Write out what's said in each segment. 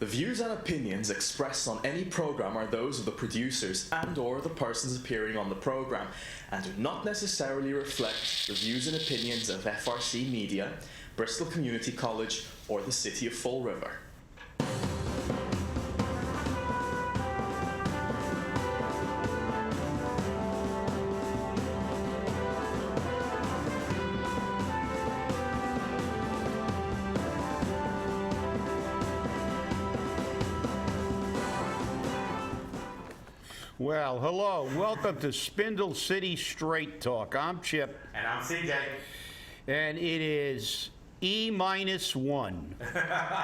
The views and opinions expressed on any program are those of the producers and/or the persons appearing on the program, and do not necessarily reflect the views and opinions of FRC Media, Bristol Community College, or the City of Fall River. Well, hello. Welcome to Spindle City Straight Talk. I'm Chip. And I'm CJ. And it is E-1.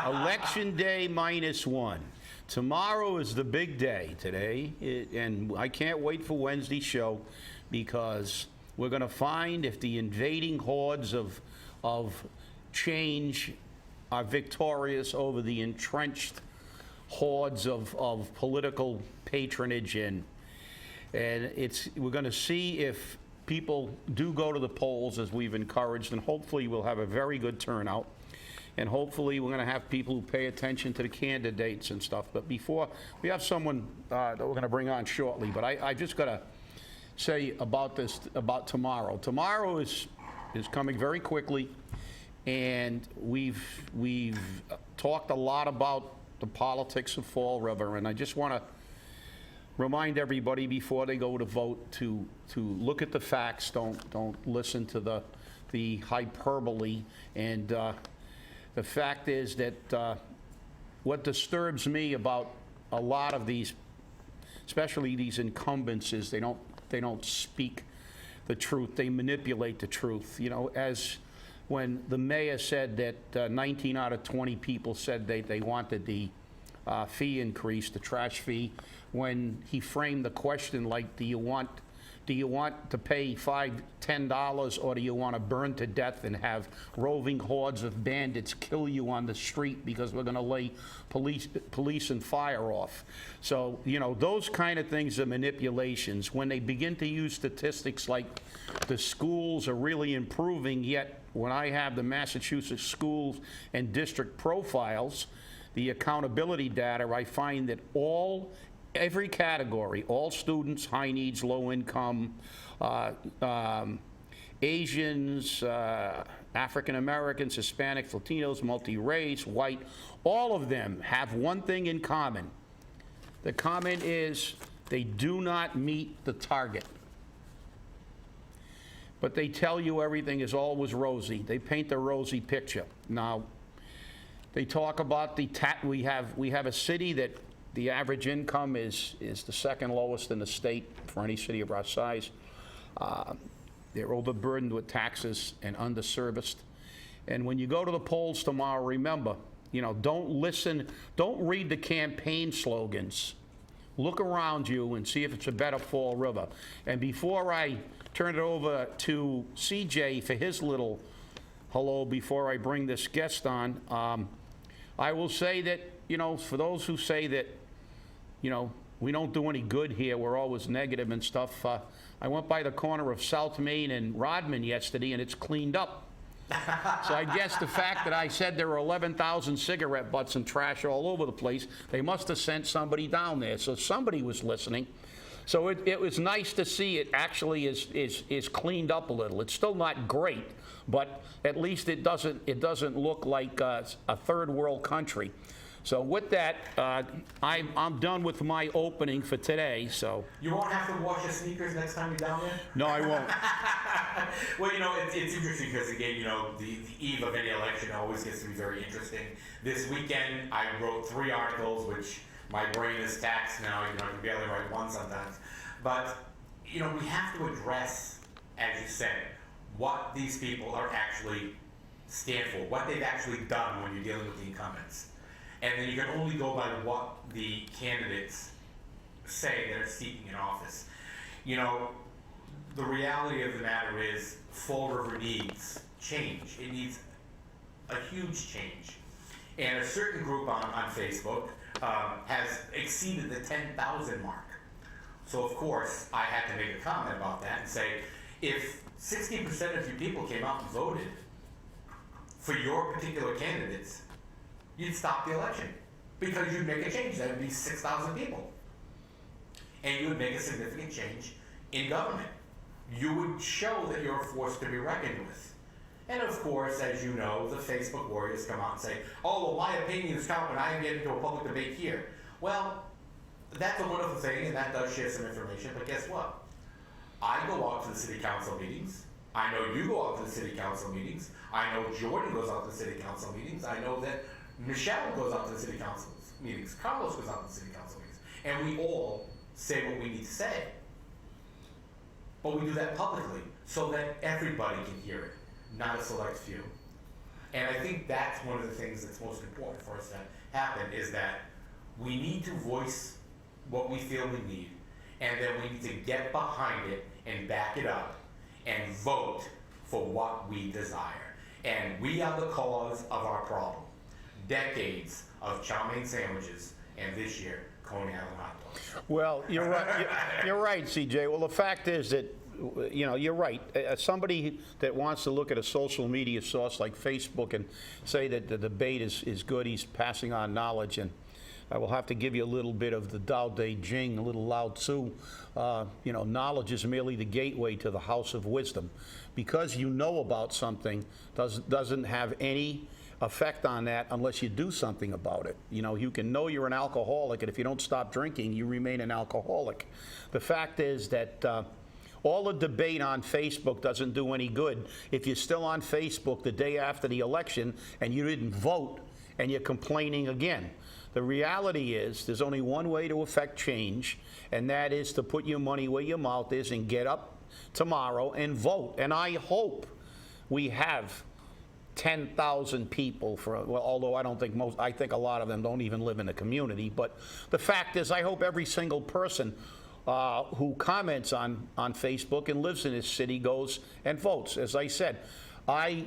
Election Day -1. Tomorrow is the big day today, and I can't wait for Wednesday's show because we're going to find if the invading hordes of change are victorious over the entrenched hordes of political patronage, and we're going to see if people do go to the polls as we've encouraged, and hopefully we'll have a very good turnout, and hopefully we're going to have people who pay attention to the candidates and stuff. But before, we have someone that we're going to bring on shortly, but I just got to say about tomorrow. Tomorrow is coming very quickly, and we've talked a lot about the politics of Fall River, and I just want to remind everybody before they go to vote to look at the facts. Don't listen to the hyperbole. And the fact is that what disturbs me about a lot of these, especially these incumbents, is they don't speak the truth. They manipulate the truth. You know, as when the mayor said that 19 out of 20 people said they wanted the fee increase, the trash fee, when he framed the question like, do you want to pay $5, $10, or do you want to burn to death and have roving hordes of bandits kill you on the street because we're going to lay police and fire off? So, you know, those kind of things are manipulations. When they begin to use statistics like the schools are really improving, yet when I have the Massachusetts schools and district profiles, the accountability data, I find that every category, all students, high needs, low income, Asians, African Americans, Hispanics, Latinos, multi-race, white, all of them have one thing in common. The comment is they do not meet the target. But they tell you everything is always rosy. They paint a rosy picture. Now, they talk about we have a city that the average income is the second lowest in the state for any city of our size. They're overburdened with taxes and underserviced. And when you go to the polls tomorrow, remember, you know, don't read the campaign slogans. Look around you and see if it's a better Fall River. And before I turn it over to CJ for his little hello before I bring this guest on, I will say that, you know, for those who say that, you know, we don't do any good here, we're always negative and stuff, I went by the corner of South Main and Rodman yesterday, and it's cleaned up. So I guess the fact that I said there were 11,000 cigarette butts and trash all over the place, they must have sent somebody down there. So somebody was listening. So it was nice to see it actually is cleaned up a little. It's still not great, but at least it doesn't look like a third world country. So with that, I'm done with my opening for today. So you won't have to wash your sneakers next time you're down there? No, I won't. Well, you know, it's interesting because, again, you know, the eve of any election always gets to be very interesting. This weekend, I wrote 3 articles, which my brain is taxed now. You know, I can barely write one sometimes. But, you know, we have to address, as you said, what these people are actually stand for, what they've actually done when you're dealing with the incumbents. And then you can only go by what the candidates say that are seeking in office. You know, the reality of the matter is Fall River needs change. It needs a huge change. And a certain group on Facebook has exceeded the 10,000 mark. So of course, I had to make a comment about that and say, if 60% of you people came out and voted for your particular candidates, you'd stop the election. Because you'd make a change. That would be 6,000 people. And you would make a significant change in government. You would show that you're a force to be reckoned with. And of course, as you know, the Facebook warriors come out and say, oh, well, my opinions count when I get into a public debate here. Well, that's a wonderful thing, and that does share some information, but guess what? I go out to the city council meetings. I know you go out to the city council meetings. I know Jordan goes out to the city council meetings. I know that Michelle goes out to the city council meetings. Carlos goes out to the city council meetings. And we all say what we need to say. But we do that publicly so that everybody can hear it, not a select few. And I think that's one of the things that's most important for us to happen, is that we need to voice what we feel we need, and then we need to get behind it and back it up and vote for what we desire. And we are the cause of our problem. Decades of chow mein sandwiches, and this year, Coney Island hot dogs. Well, you're right. You're right, CJ. Well, the fact is that, you're right. Somebody that wants to look at a social media source like Facebook and say that the debate is good, he's passing on knowledge. And I will have to give you a little bit of the Tao Te Ching, a little Lao Tzu. Knowledge is merely the gateway to the house of wisdom. Because you know about something doesn't have any effect on that unless you do something about it. You can know you're an alcoholic, and if you don't stop drinking, you remain an alcoholic. The fact is that all the debate on Facebook doesn't do any good if you're still on Facebook the day after the election and you didn't vote and you're complaining again. The reality is there's only one way to affect change, and that is to put your money where your mouth is and get up tomorrow and vote. And I hope we have 10,000 people although I don't think I think a lot of them don't even live in the community. But the fact is, I hope every single person who comments on Facebook and lives in this city goes and votes. As I said, I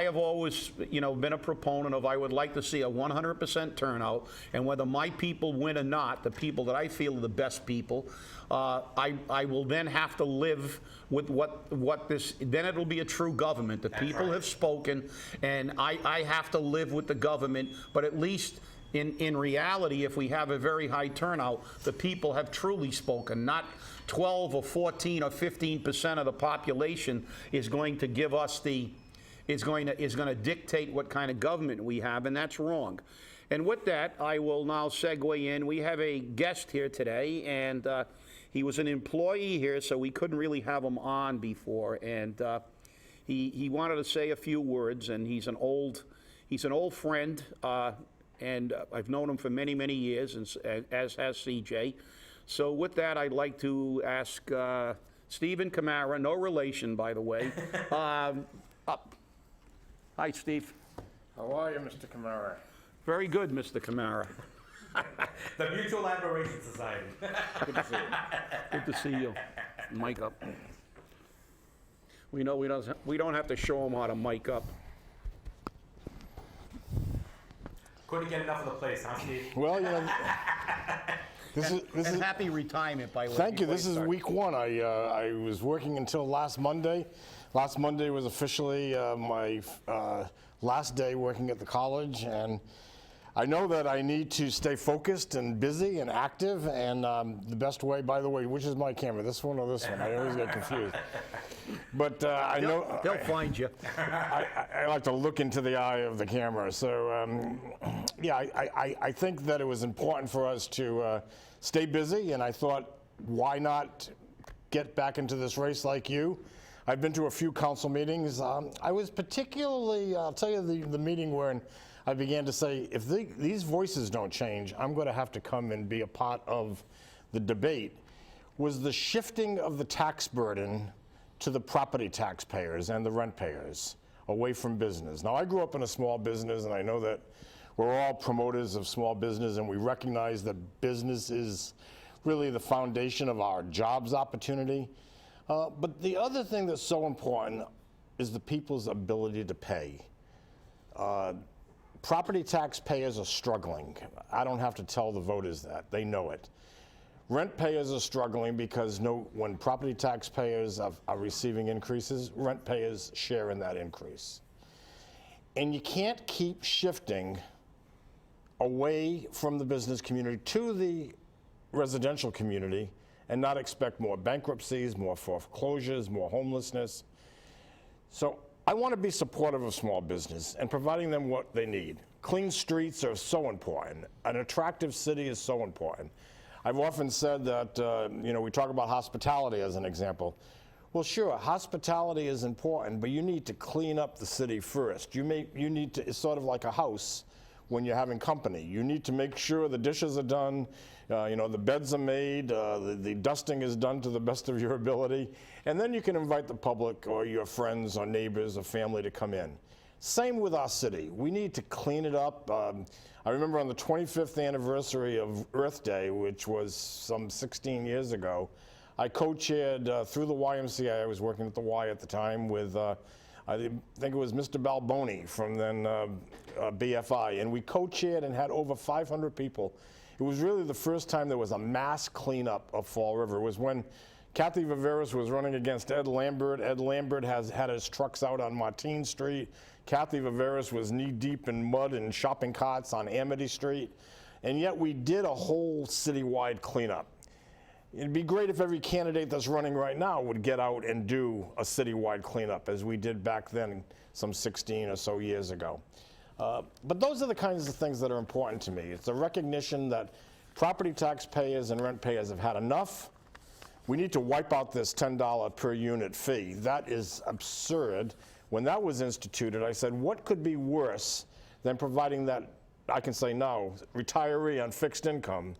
have always, been a proponent of, I would like to see a 100% turnout, and whether my people win or not, the people that I feel are the best people, I will then have to live with what this, then it'll be a true government. The people have spoken, and I have to live with the government, but at least in reality, if we have a very high turnout, the people have truly spoken, not 12 or 14 or 15% of the population is going to give us is going to dictate what kind of government we have, and that's wrong. And with that, I will now segue in. We have a guest here today, and he was an employee here, so we couldn't really have him on before. And he wanted to say a few words, and he's an old friend, and I've known him for many, many years, as has CJ. So with that, I'd like to ask Steven Camara, no relation, by the way, up. Hi, Steve. How are you, Mr. Camara? Very good, Mr. Camara. The Mutual Admiration Society. Good to see you. Good to see you. Mic up. We know we don't have to show him how to mic up. Couldn't get enough of the place, huh, Steve? Well, this is happy retirement, by the way. Thank you. This is week one. I was working until last Monday. Last Monday was officially my last day working at the college, and I know that I need to stay focused and busy and active, and the best way, by the way, which is my camera, this one or this one? I always get confused. But I know... They'll find you. I like to look into the eye of the camera. So, I think that it was important for us to stay busy, and I thought, why not get back into this race like you? I've been to a few council meetings. I was particularly, I'll tell you the meeting where I began to say, if these voices don't change, I'm going to have to come and be a part of the debate, was the shifting of the tax burden to the property taxpayers and the rent payers away from business. Now, I grew up in a small business, and I know that we're all promoters of small business, and we recognize that business is really the foundation of our jobs opportunity. But the other thing that's so important is the people's ability to pay. Property taxpayers are struggling. I don't have to tell the voters that. They know it. Rent payers are struggling because when property taxpayers are receiving increases, rent payers share in that increase. And you can't keep shifting away from the business community to the residential community and not expect more bankruptcies, more foreclosures, more homelessness. So I want to be supportive of small business and providing them what they need. Clean streets are so important. An attractive city is so important. I've often said that, we talk about hospitality as an example. Well, sure, hospitality is important, but you need to clean up the city first. You need to, it's sort of like a house when you're having company. You need to make sure the dishes are done, the beds are made, the dusting is done to the best of your ability, and then you can invite the public or your friends or neighbors or family to come in. Same with our city. We need to clean it up. I remember on the 25th anniversary of Earth Day, which was some 16 years ago, I co-chaired through the YMCA. I was working at the Y at the time with, I think it was Mr. Balboni from then BFI, and we co-chaired and had over 500 people. It was really the first time there was a mass cleanup of Fall River. It was when Kathy Viveris was running against Ed Lambert. Ed Lambert had his trucks out on Martine Street. Kathy Viveris was knee-deep in mud and shopping carts on Amity Street. And yet we did a whole citywide cleanup. It'd be great if every candidate that's running right now would get out and do a citywide cleanup, as we did back then some 16 or so years ago. But those are the kinds of things that are important to me. It's a recognition that property tax payers and rent payers have had enough. We need to wipe out this $10 per unit fee. That is absurd. When that was instituted, I said, what could be worse than providing that, I can say now, retiree on fixed income?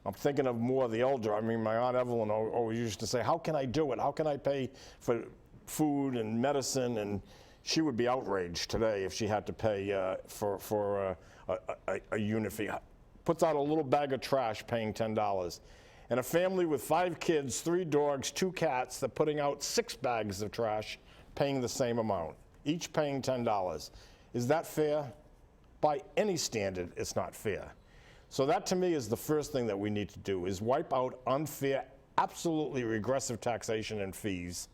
I'm thinking of more of the elder. I mean, my Aunt Evelyn always used to say, how can I do it? How can I pay for food and medicine? And she would be outraged today if she had to pay for a unit fee. Puts out a little bag of trash paying $10. And a family with 5 kids, 3 dogs, 2 cats, they're putting out 6 bags of trash paying the same amount, each paying $10. Is that fair? By any standard, it's not fair. So that to me is the first thing that we need to do, is wipe out unfair, absolutely regressive taxation and fees.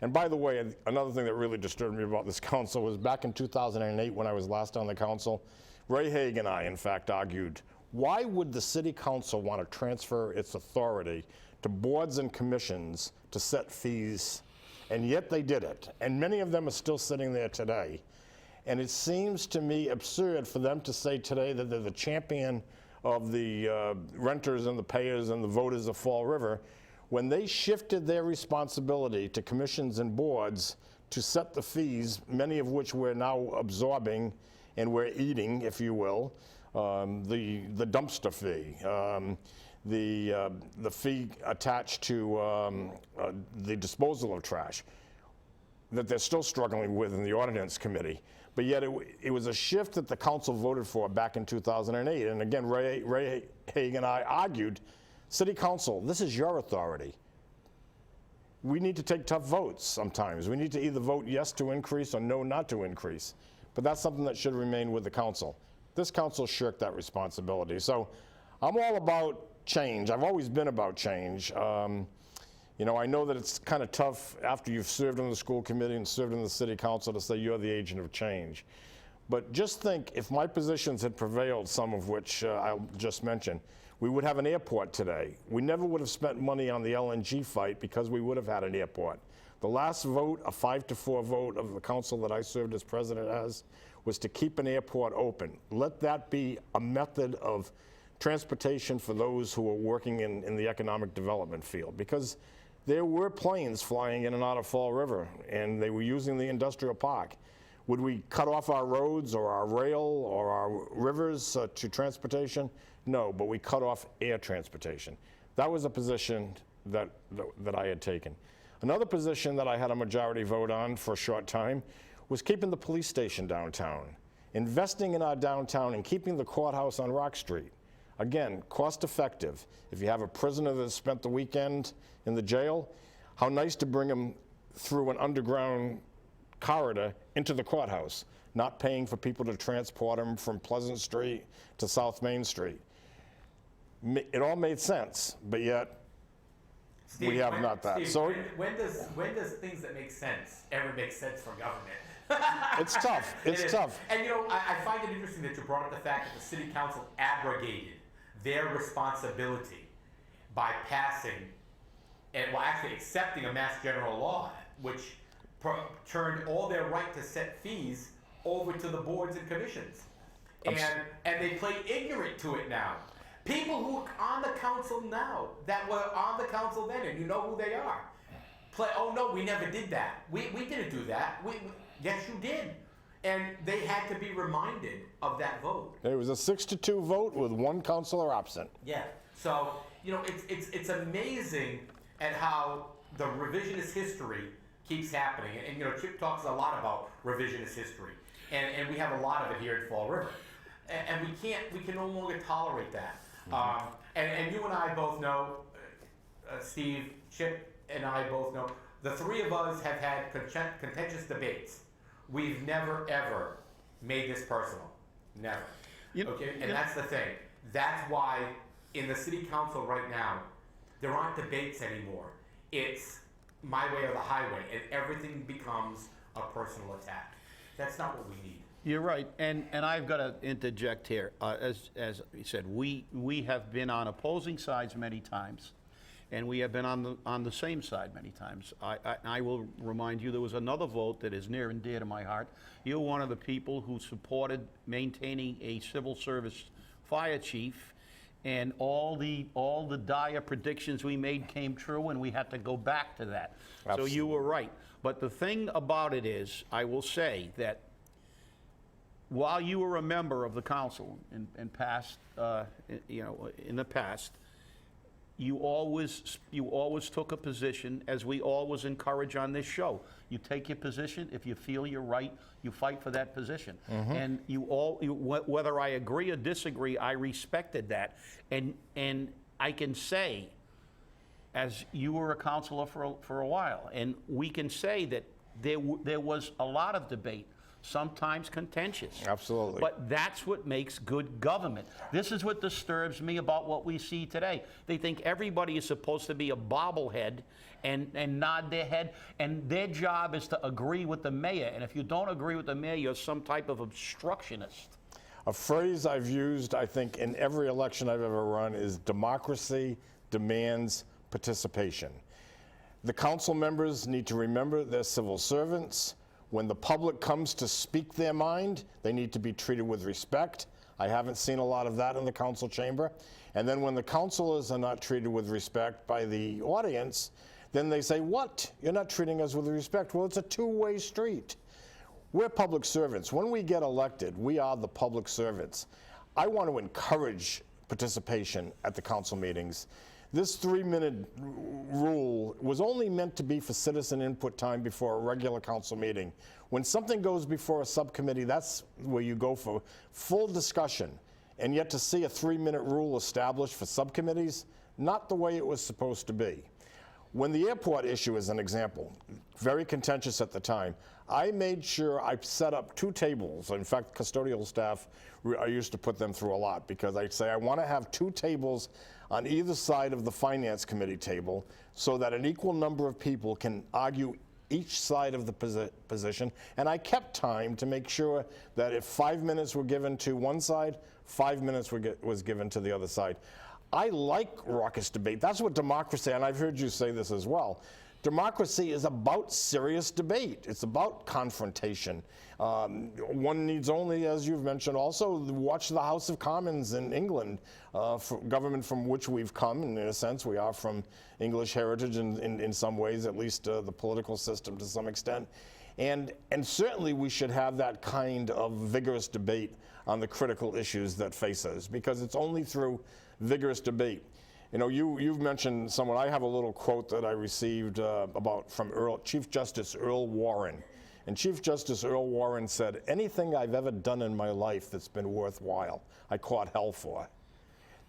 And by the way, another thing that really disturbed me about this council was back in 2008 when I was last on the council, Ray Haig and I, in fact, argued, why would the city council want to transfer its authority to boards and commissions to set fees? And yet they did it. And many of them are still sitting there today. And it seems to me absurd for them to say today that they're the champion of the renters and the payers and the voters of Fall River, when they shifted their responsibility to commissions and boards to set the fees, many of which we're now absorbing and we're eating, if you will, the dumpster fee, the fee attached to the disposal of trash that they're still struggling with in the ordinance committee. But yet it was a shift that the council voted for back in 2008. And again, Ray Haig and I argued, City Council, this is your authority. We need to take tough votes sometimes. We need to either vote yes to increase or no not to increase. But that's something that should remain with the council. This council shirked that responsibility. So I'm all about change. I've always been about change. I know that it's kind of tough after you've served on the school committee and served in the city council to say you're the agent of change. But just think, if my positions had prevailed, some of which I'll just mention, we would have an airport today. We never would have spent money on the LNG fight because we would have had an airport. The last vote, a 5-4 vote of the council that I served as president as, was to keep an airport open. Let that be a method of transportation for those who are working in the economic development field, because there were planes flying in and out of Fall River, and they were using the industrial park. Would we cut off our roads or our rail or our rivers to transportation? No, but we cut off air transportation. That was a position that I had taken. Another position that I had a majority vote on for a short time was keeping the police station downtown, investing in our downtown and keeping the courthouse on Rock Street. Again, cost effective. If you have a prisoner that spent the weekend in the jail, how nice to bring him through an underground corridor into the courthouse, not paying for people to transport him from Pleasant Street to South Main Street. It all made sense, but yet Steve, we have not that. Steve, So when does things that make sense ever make sense for government? It's tough. It's tough. And I find it interesting that you brought up the fact that the city council abrogated their responsibility by passing, actually accepting a mass general law, which turned all their right to set fees over to the boards and commissions. And they play ignorant to it now. People who are on the council now, that were on the council then, and you know who they are, oh no, we never did that. We didn't do that. Yes, you did. And they had to be reminded of that vote. It was a 6-2 vote with one councilor absent. Yeah. So, it's amazing at how the revisionist history keeps happening. And Chip talks a lot about revisionist history. And we have a lot of it here at Fall River. And we can no longer tolerate that. And you and I both know, Steve, Chip, and I both know, the three of us have had contentious debates. We've never, ever made this personal. Never. And that's the thing. That's why in the city council right now, there aren't debates anymore. It's my way or the highway, and everything becomes a personal attack. That's not what we need. You're right, and I've got to interject here. As you said, we have been on opposing sides many times, and we have been on the same side many times. I will remind you, there was another vote that is near and dear to my heart. You're one of the people who supported maintaining a civil service fire chief, and all the dire predictions we made came true, and we had to go back to that. Absolutely. So you were right. But the thing about it is, I will say that while you were a member of the council in past, in the past, you always took a position, as we always encourage on this show. You take your position. If you feel you're right, you fight for that position. And whether I agree or disagree, I respected that. And I can say, as you were a councilor for a while, and we can say that there was a lot of debate, sometimes contentious. Absolutely. But that's what makes good government. This is what disturbs me about what we see today. They think everybody is supposed to be a bobblehead and nod their head, and their job is to agree with the mayor. And if you don't agree with the mayor, you're some type of obstructionist. A phrase I've used, I think, in every election I've ever run is democracy demands participation. The council members need to remember they're civil servants. When the public comes to speak their mind, they need to be treated with respect. I haven't seen a lot of that in the council chamber. And then when the councilors are not treated with respect by the audience, then they say, what? You're not treating us with respect. Well, it's a two-way street. We're public servants. When we get elected, we are the public servants. I want to encourage participation at the council meetings. This 3-minute rule was only meant to be for citizen input time before a regular council meeting. When something goes before a subcommittee, that's where you go for full discussion. And yet to see a 3-minute rule established for subcommittees, not the way it was supposed to be. When the airport issue is an example, very contentious at the time, I made sure I set up 2 tables. In fact, custodial staff, I used to put them through a lot, because I'd say I want to have 2 tables on either side of the finance committee table so that an equal number of people can argue each side of the position. And I kept time to make sure that if 5 minutes were given to one side, 5 minutes was given to the other side. I like raucous debate. That's what democracy, and I've heard you say this as well. Democracy is about serious debate. It's about confrontation. One needs only, as you've mentioned also, watch the House of Commons in England, for government from which we've come, and in a sense we are from English heritage in some ways, at least the political system to some extent. And certainly we should have that kind of vigorous debate on the critical issues that face us, because it's only through vigorous debate. You know, you've mentioned someone. I have a little quote that I received from Chief Justice Earl Warren. And Chief Justice Earl Warren said, anything I've ever done in my life that's been worthwhile, I caught hell for.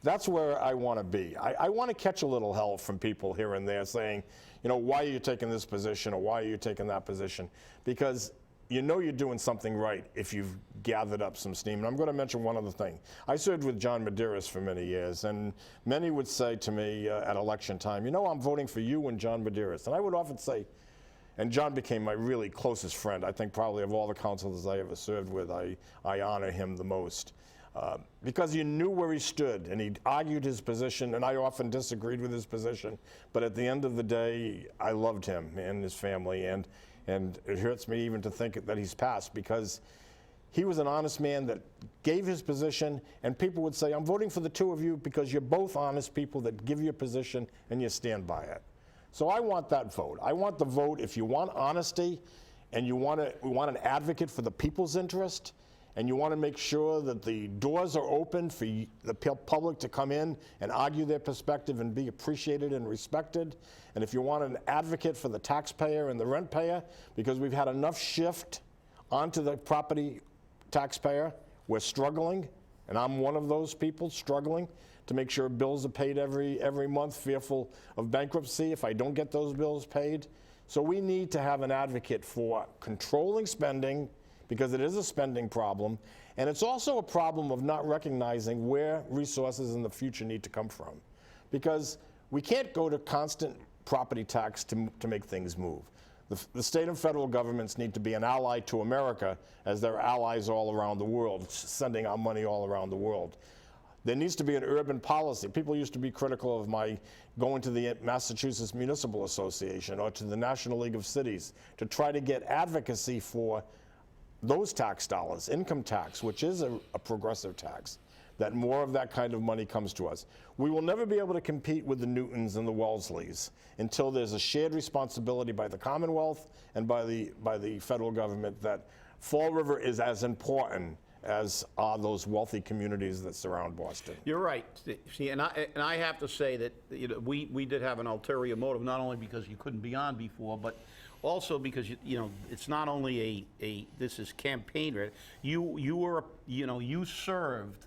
That's where I want to be. I want to catch a little hell from people here and there saying, you know, why are you taking this position or why are you taking that position? Because you know you're doing something right if you've gathered up some steam. And I'm going to mention one other thing. I served with John Medeiros for many years, and many would say to me at election time, you know, I'm voting for you and John Medeiros. And I would often say, And John became my really closest friend. I think probably of all the councilors I ever served with, I honor him the most. Because he knew where he stood, and he argued his position, and I often disagreed with his position. But at the end of the day, I loved him and his family, and it hurts me even to think that he's passed, because he was an honest man that gave his position, and people would say, I'm voting for the two of you because you're both honest people that give your position and you stand by it. So I want that vote. I want the vote if you want honesty and we want an advocate for the people's interest, and you want to make sure that the doors are open for the public to come in and argue their perspective and be appreciated and respected. And if you want an advocate for the taxpayer and the rent payer, because we've had enough shift onto the property taxpayer, we're struggling, and I'm one of those people struggling to make sure bills are paid every month, fearful of bankruptcy if I don't get those bills paid. So we need to have an advocate for controlling spending, because it is a spending problem, and it's also a problem of not recognizing where resources in the future need to come from. Because we can't go to constant property tax to make things move. The state and federal governments need to be an ally to America as they're allies all around the world, sending our money all around the world. There needs to be an urban policy. People used to be critical of my going to the Massachusetts Municipal Association or to the National League of Cities to try to get advocacy for those tax dollars, income tax, which is a progressive tax, that more of that kind of money comes to us. We will never be able to compete with the Newtons and the Wellesleys until there's a shared responsibility by the Commonwealth and by the federal government that Fall River is as important as are those wealthy communities that surround Boston. You're right. See, and I have to say that we did have an ulterior motive, not only because you couldn't be on before, but also because it's not only this is campaign. You were you served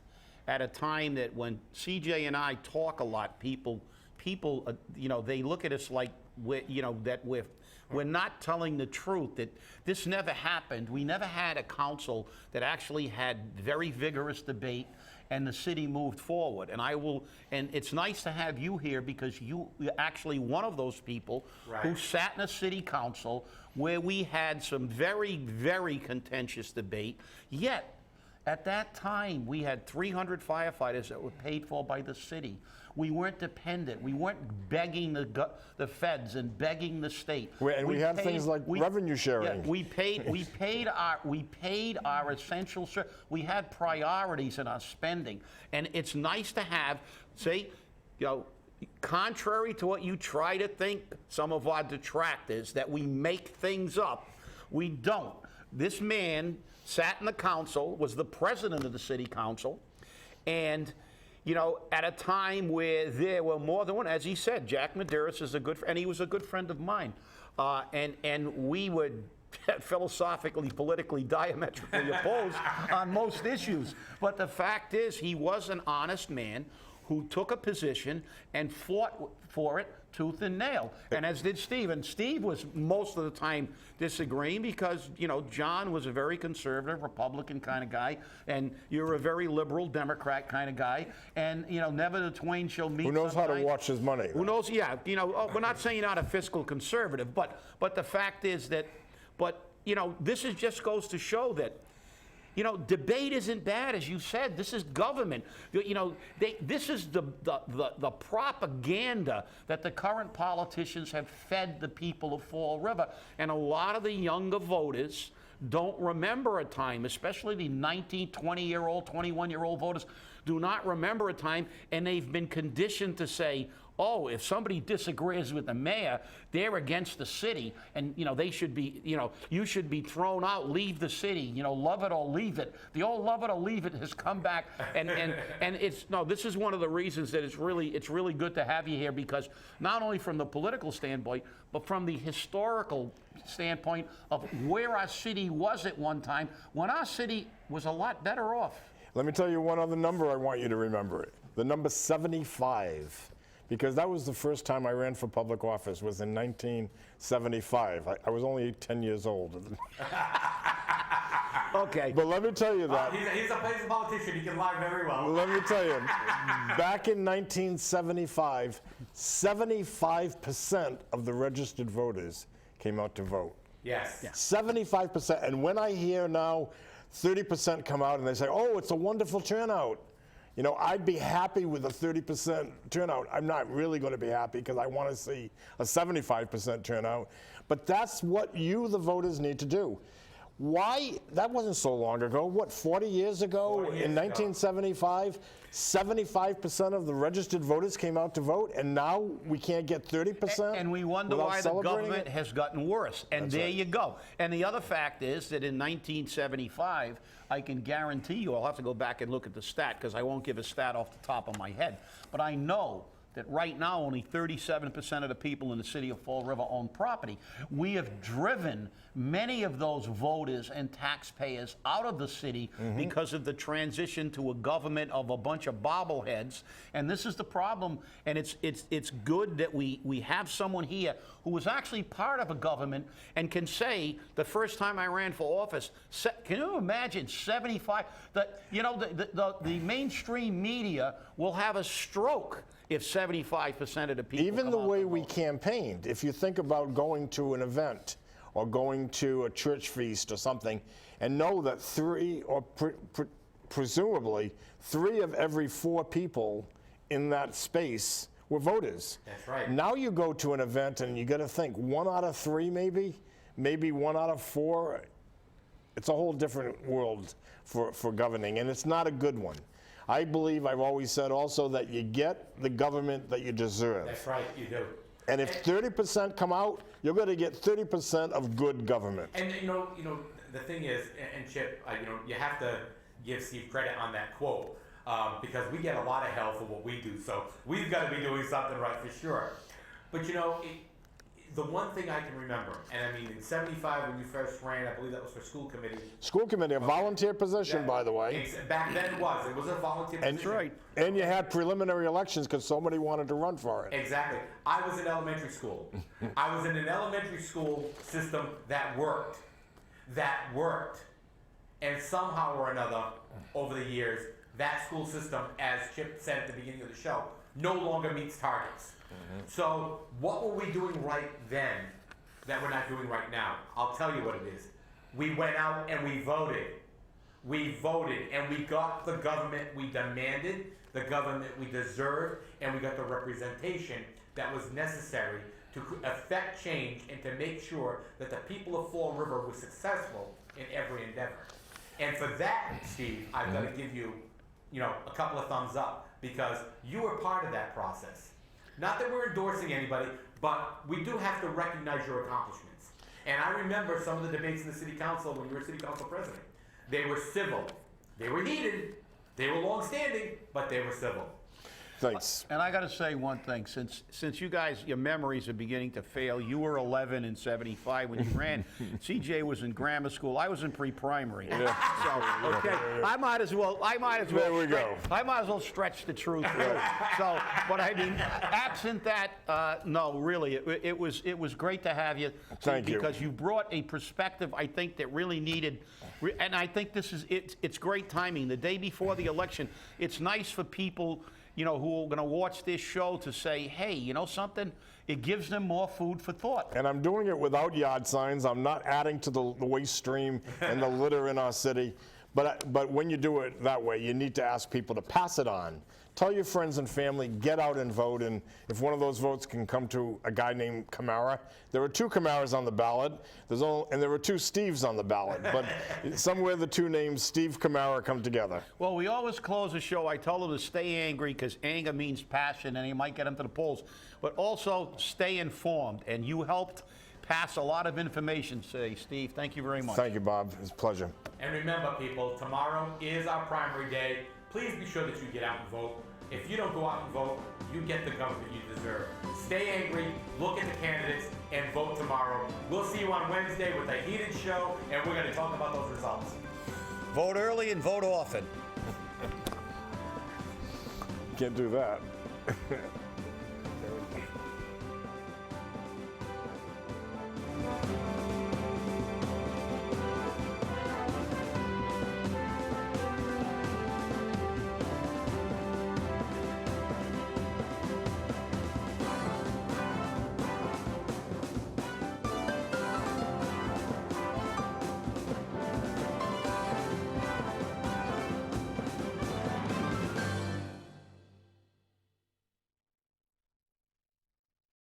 at a time that when CJ and I talk a lot, people they look at us like we're not telling the truth, that this never happened. We never had a council that actually had very vigorous debate and the city moved forward. And it's nice to have you here because you're actually one of those people who sat in a city council where we had some very, very contentious debate, yet at that time, we had 300 firefighters that were paid for by the city. We weren't dependent. We weren't begging the feds and begging the state. We had things like revenue sharing. Yeah, we paid our essential service. We had priorities in our spending, and it's nice to have, contrary to what you try to think, some of our detractors, that we make things up. We don't. This man sat in the council, was the president of the city council, and at a time where there were more than one, as he said, Jack Medeiros is a good friend, and he was a good friend of mine, and we would philosophically, politically, diametrically opposed on most issues. But the fact is, he was an honest man who took a position and fought for it tooth and nail. And as did Steve. And Steve was most of the time disagreeing because, John was a very conservative Republican kind of guy, and you're a very liberal Democrat kind of guy. And, never the twain shall meet. Who knows how to watch his money? Who knows, yeah. We're not saying you're not a fiscal conservative, but the fact is that, this just goes to show that, debate isn't bad, as you said. This is government. This is the propaganda that the current politicians have fed the people of Fall River. And a lot of the younger voters don't remember a time, especially the 19, 20-year-old, 21-year-old voters, do not remember a time, and they've been conditioned to say, oh, if somebody disagrees with the mayor, they're against the city, and they should be, you should be thrown out, leave the city, love it or leave it. The old love it or leave it has come back, and this is one of the reasons that it's really good to have you here, because not only from the political standpoint, but from the historical standpoint of where our city was at one time, when our city was a lot better off. Let me tell you one other number I want you to remember. The number 75. Because that was the first time I ran for public office, was in 1975. I was only 10 years old. Okay. But let me tell you that. He's a politician. He can lie very well. Let me tell you, back in 1975, 75% of the registered voters came out to vote. Yes. 75%. And when I hear now 30% come out and they say, oh, it's a wonderful turnout, you know, I'd be happy with a 30% turnout. I'm not really going to be happy because I want to see a 75% turnout. But that's what you, the voters, need to do. Why? That wasn't so long ago. What, 40 years ago? 40 years in 1975, 75% of the registered voters came out to vote, and now we can't get 30%? And we wonder without why the celebrating government it? has gotten worse. And That's there right. you go. And the other fact is that in 1975, I can guarantee you, I'll have to go back and look at the stat because I won't give a stat off the top of my head, but I know that right now only 37% of the people in the city of Fall River own property. We have driven many of those voters and taxpayers out of the city because of the transition to a government of a bunch of bobbleheads. And this is the problem. And it's good that we have someone here who was actually part of a government and can say, the first time I ran for office, can you imagine 75? The mainstream media will have a stroke if 75% of the people Even come the out way to we vote. campaigned, if you think about going to an event or going to a church feast or something, and know that presumably 3 of every 4 people in that space were voters. That's right. Now you go to an event and you got to think 1 out of 3 maybe 1 out of 4. It's a whole different world for governing, and it's not a good one. I believe, I've always said also, that you get the government that you deserve. That's right, you do. And if 30% come out, you're going to get 30% of good government. And the thing is, and Chip, you have to give Steve credit on that quote because we get a lot of hell for what we do. So we've got to be doing something right for sure. But the one thing I can remember, and I mean in '75 when you first ran, I believe that was for school committee. School committee, a volunteer position, by the way. Back then it was a volunteer position. That's right. And you had preliminary elections because somebody wanted to run for it. Exactly. I was in elementary school. I was in an elementary school system that worked. And somehow or another, over the years, that school system, as Chip said at the beginning of the show, no longer meets targets. So what were we doing right then that we're not doing right now? I'll tell you what it is. We went out and we voted. We voted and we got the government we demanded, the government we deserved, and we got the representation that was necessary to affect change and to make sure that the people of Fall River were successful in every endeavor. And for that, Steve, I've got to give you, a couple of thumbs up because you were part of that process. Not that we're endorsing anybody, but we do have to recognize your accomplishments. And I remember some of the debates in the city council when you were city council president. They were civil. They were heated. They were long-standing, but they were civil. Thanks. And I got to say one thing, since you guys, your memories are beginning to fail. You were 11 in '75 when you ran. CJ was in grammar school. I was in pre-primary. So okay, I might as well. There we go. I might as well stretch the truth. So, but I mean, absent that, no, really, it was great to have you. Thank you. Because you brought a perspective I think that really needed, and I think it's great timing. The day before the election, it's nice for people, who are going to watch this show to say, hey, you know something? It gives them more food for thought. And I'm doing it without yard signs. I'm not adding to the waste stream and the litter in our city. But when you do it that way, you need to ask people to pass it on. Tell your friends and family, get out and vote. And if one of those votes can come to a guy named Camara, there were 2 Camaras on the ballot. And there were 2 Steves on the ballot. But somewhere the 2 names Steve Camara come together. Well, we always close the show. I tell them to stay angry because anger means passion and you might get them to the polls. But also stay informed. And you helped pass a lot of information today, Steve. Thank you very much. Thank you, Bob. It's a pleasure. And remember, people, tomorrow is our primary day. Please be sure that you get out and vote. If you don't go out and vote, you get the government you deserve. Stay angry, look at the candidates, and vote tomorrow. We'll see you on Wednesday with a heated show, and we're going to talk about those results. Vote early and vote often. Can't do that.